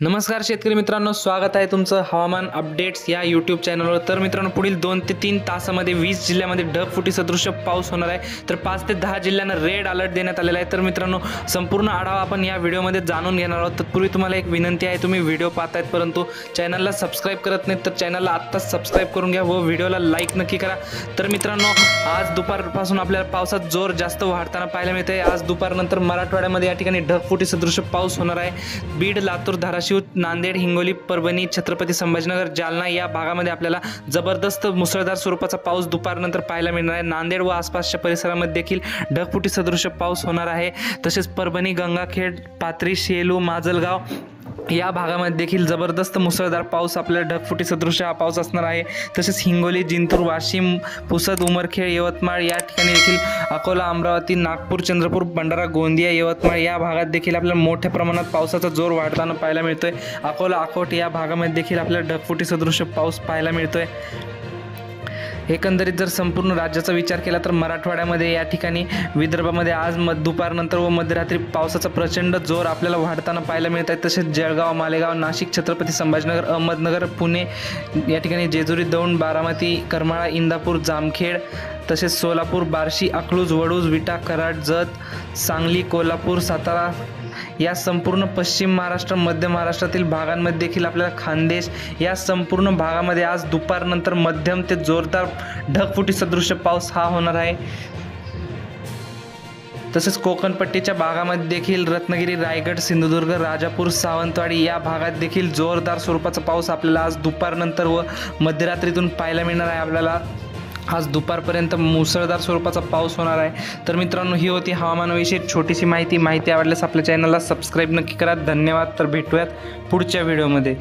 नमस्कार शेतकरी मित्रांनो, स्वागत आहे तुमचं हवामान अपडेट्स या यूट्यूब चॅनलवर। तर मित्रांनो, पुढील 2 ते 3 तासामध्ये 20 जिल्ह्यामध्ये ढगफुटी सदृश पाऊस होणार आहे। तर 5 ते 10 जिल्ह्यांना रेड अलर्ट देण्यात आलेला आहे। तर मित्रांनो, संपूर्ण आढावा आपण या व्हिडिओमध्ये जाणून घेणार आहोत। तत्पूर्वी तुम्हाला एक विनंती आहे, तुम्ही व्हिडिओ पाहतायत परंतु चॅनलला सबस्क्राइब करत नाहीत, तर चॅनलला आत्ताच सबस्क्राइब करून घ्या व व्हिडिओला लाईक नक्की करा। तर मित्रांनो, आज दुपारपासून आपल्याला पावसात जोर जास्त वाढताना पाहायला मिळते। आज दुपारनंतर मराठवाड्यामध्ये या ठिकाणी ढगफुटी सदृश पाऊस होणार आहे। बीड, लातूर, धाराशिव, नांदेड, हिंगोली, परभणी, छत्रपती संभाजीनगर, जालना या भागामध्ये आपल्याला जबरदस्त मुसळधार स्वरूपाचा पाऊस दुपारनंतर पाहायला मिळणार आहे। नांदेड व आसपासच्या परिसरामध्ये देखील ढगफुटी सदृश पाऊस होणार आहे। तसेच परभणी, गंगाखेड, पाथरी, शेलू, माजलगाव या भागामध्ये देखील जबरदस्त मुसळधार पाऊस आपल्याला ढगफुटी सदृश हा पाऊस असणार आहे। तसेच हिंगोली, जिंतूर, वाशिम, पुसद, उमरखेड, यवतमाळ या ठिकाणी देखील, अकोला, अमरावती, नागपूर, चंद्रपूर, भंडारा, गोंदिया, यवतमाळ या भागात देखील आपल्याला मोठ्या प्रमाणात पावसाचा जोर वाढताना पाहायला मिळतोय। अकोला, अकोट या भागामध्ये देखील आपल्याला ढगफुटी सदृश पाऊस पाहायला मिळतोय। एकंदरीत जर संपूर्ण राज्याचा विचार केला तर मराठवाड्यामध्ये या ठिकाणी, विदर्भामध्ये आज दुपारनंतर व मध्यरात्री पावसाचा प्रचंड जोर आपल्याला वाढताना पाहायला मिळत आहे। तसेच जळगाव, मालेगाव, नाशिक, छत्रपती संभाजीनगर, अहमदनगर, पुणे या ठिकाणी, जेजुरी, दौंड, बारामती, करमाळा, इंदापूर, जामखेड, तसेच सोलापूर, बार्शी, अकलूज, वडूज, विटा, कराड, जत, सांगली, कोल्हापूर, सातारा या संपूर्ण पश्चिम महाराष्ट्र, मध्य महाराष्ट्रातील भागांमध्ये देखील आपल्याला खानदेश या संपूर्ण भागामध्ये आज दुपारनंतर मध्यम ते जोरदार ढगफुटी सदृश पाऊस हा होणार आहे। तसेच कोकणपट्टीच्या भागामध्ये देखील रत्नागिरी, रायगड, सिंधुदुर्ग, राजापूर, सावंतवाडी या भागात देखील जोरदार स्वरूपाचा पाऊस आपल्याला आज दुपारनंतर व मध्यरात्रीतून पाहायला मिळणार आहे। आपल्याला आज दुपारपर्यंत मुसळधार स्वरूपाचा पाऊस होणार आहे। तर मित्रांनो, ही होती हवामानाविषयी छोटीशी माहिती आवडल्यास आपल्या चॅनलला सबस्क्राईब नक्की करा। धन्यवाद। तर भेटूयात पुढच्या व्हिडिओमध्ये।